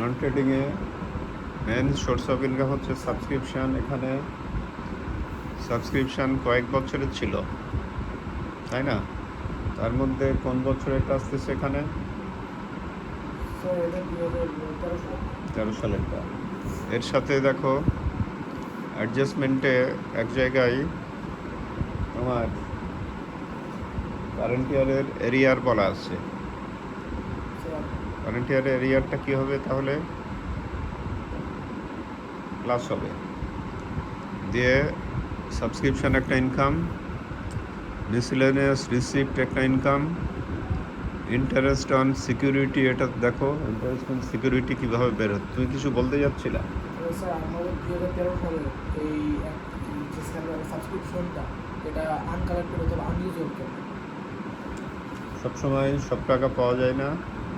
নন ট্রেডিংয়ে main source of income হচ্ছে subscription. এখানে সাবস্ক্রিপশান কয়েক বছরের ছিল, তাই না? তার মধ্যে কোন বছরে এটা আসতেছে এখানে? স্যার এটা 2013 সাল। 13 সালেরটা। এর সাথে দেখো অ্যাডজাস্টমেন্টে এক জায়গায় আমার কারেন্ট ইয়ারের এরিয়ার বলা আছে। স্যার কারেন্ট ইয়ারের এরিয়ারটা কী হবে তাহলে? প্লাস হবে। দিয়ে সাবস্ক্রিপশান একটা ইনকাম, মিসেলেনিয়াস রিসিপ্ট একটা ইনকাম, ইন্টারেস্ট অন সিকিউরিটি। এটা দেখো ইন্টারেস্ট অন সিকিউরিটি কীভাবে বের হচ্ছে। তুমি কিছু বলতে যাচ্ছিলা? স্যার আমাদের 2013 সালে এই যে সাবস্ক্রিপশনটা এটা আনকালেক্টেড অথবা আনইউজ হতো। সবসময় সব টাকা পাওয়া যায় না।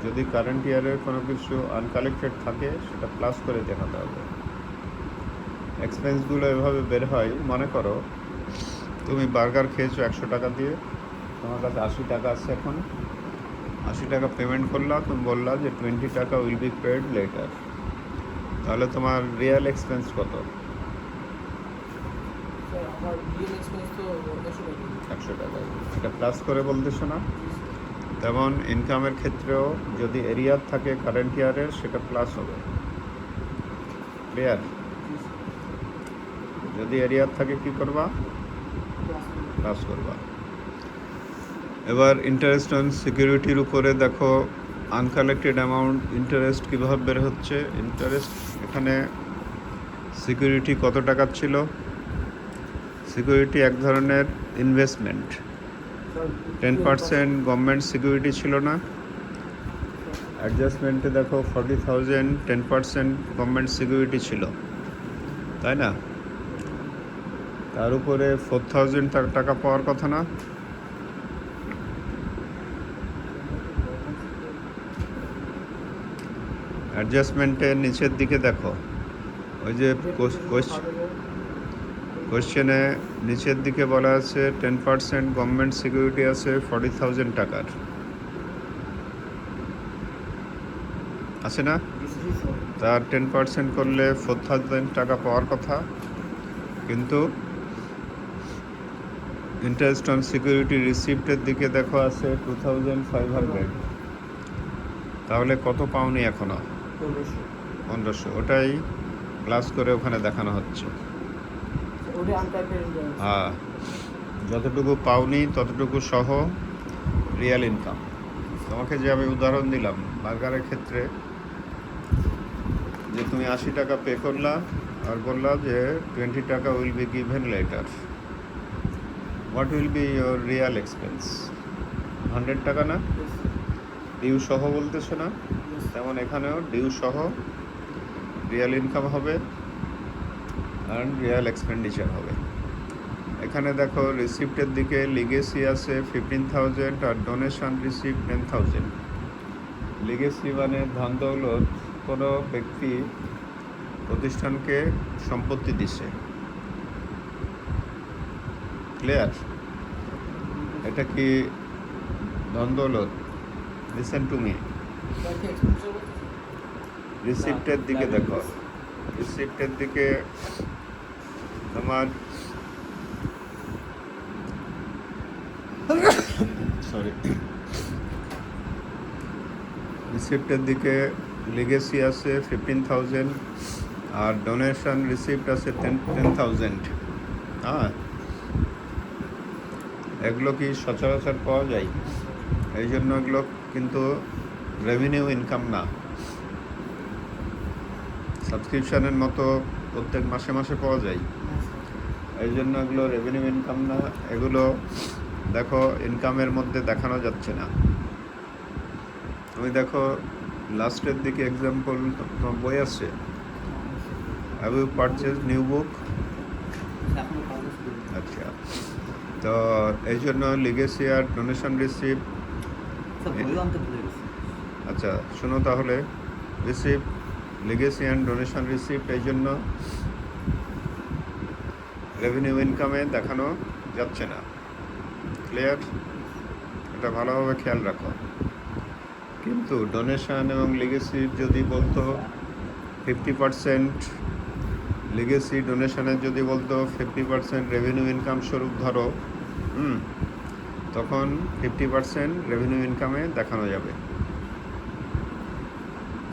যদি কারেন্ট ইয়ারের কোনো কিছু আনকালেক্টেড থাকে সেটা প্লাস করে দেখাতে হবে। এক্সপেন্সগুলো এভাবে বের হয়। মনে করো তুমি বার্গার খেয়েছো 100 টাকা দিয়ে, তোমার কাছে 80 টাকা আছে। এখন 80 টাকা পেমেন্ট করলা, তুমি বললা যে 20 টাকা উইল বি পেড লেটার। তাহলে তোমার রিয়েল এক্সপেন্স কত? স্যার আমার রিয়েল এক্সপেন্স তো 100 টাকা। এটা প্লাস করে বলতেছো না? তেমন ইনকামের ক্ষেত্রেও যদি এরিয়ার থাকে কারেন্ট ইয়ারের, সেটা প্লাস হবে। ক্লিয়ার? যদি এরিয়ার থাকে কি করবা? প্লাস করবা। এবার ইন্টারেস্ট অন সিকিউরিটির উপরে দেখো আনকালেক্টেড অ্যামাউন্ট ইন্টারেস্ট কীভাবে বের হচ্ছে। ইন্টারেস্ট এখানে সিকিউরিটি কত টাকার ছিল? সিকিউরিটি এক ধরনের ইনভেস্টমেন্ট। 10% গভর্নমেন্ট সিকিউরিটি ছিল না? অ্যাডজাস্টমেন্টে দেখো 40,000 10% গভর্নমেন্ট সিকিউরিটি ছিল, তাই না? তার উপরে 4,000 টাকা পাওয়ার কথা না? অ্যাডজাস্টমেন্টের নিচের দিকে দেখো, ওই যে কোশ্চেনে নিচের দিকে বলা আছে 10% গভর্নমেন্ট সিকিউরিটি আছে 40,000 টাকার, আছে না? তার 10% করলে 4,000 টাকা পাওয়ার কথা, কিন্তু ইন্টারেস্ট অন সিকিউরিটি রিসিপ্টের দিকে দেখো আছে 2,500। তাহলে কত পাওনি এখনো? 1500। ওটাই প্লাস করে ওখানে দেখানো হচ্ছে। হ্যাঁ, যতটুকু পাওনি ততটুকু সহ রিয়েল ইনকাম। তোমাকে যে আমি উদাহরণ দিলাম বার্গারের ক্ষেত্রে, যে তুমি 80 টাকা পে করলা আর বললা যে 20 টাকা will be given letter. What will be your real expense? 100 টাকা না? ডিউ সহ বলতেছো না? তেমন এখানেও ডিউ সহ রিয়েল ইনকাম হবে আর রিয়েল এক্সপেন্ডিচার হবে। এখানে দেখো রিসিপ্টের দিকে লিগেসি আছে 15,000 আর ডোনেশন রিসিপ্ট 10,000। লিগেসি মানে ধন দৌলত, কোনো ব্যক্তি প্রতিষ্ঠানকে সম্পত্তি দিছে। ক্লিয়ার? এটা কি ধন দৌলত? Listen to me. রিসিপ্টের দিকে দেখো, রিসিপ্টের দিকে তোমার রিসিপ্টের দিকে লিগেসি আছে 15,000 আর ডোনেশন রিসিপ্ট আছে 10,000। হ্যাঁ, এগুলো কি সচরাচর পাওয়া যায়? এই জন্য এগুলো কিন্তু রেভিনিউ ইনকাম না। সাবস্ক্রিপশানের মতো প্রত্যেক মাসে মাসে পাওয়া যায়, এই জন্য এগুলো রেভিনিউ ইনকাম না। এগুলো দেখো ইনকামের মধ্যে দেখানো যাচ্ছে না। তুমি দেখো লাস্টের দিকে এক্সাম্পল তোমার বই আছে, have you purchase new book? আচ্ছা, তো এই জন্য লিগেসি আর ডোনেশন রিসিপ্ট। আচ্ছা শোনো তাহলে, receipt legacy and donation receipt এই জন্য রেভিনিউ ইনকামে দেখানো যাচ্ছে না। ক্লিয়ার? এটা ভালোভাবে খেয়াল রাখো। কিন্তু ডোনেশন এবং লিগেসির যদি বলতো 50% লিগেসি ডোনেশনের যদি বলতো 50% রেভিনিউ ইনকাম স্বরূপ ধরো, তখন 50% রেভিনিউ ইনকামে দেখানো যাবে।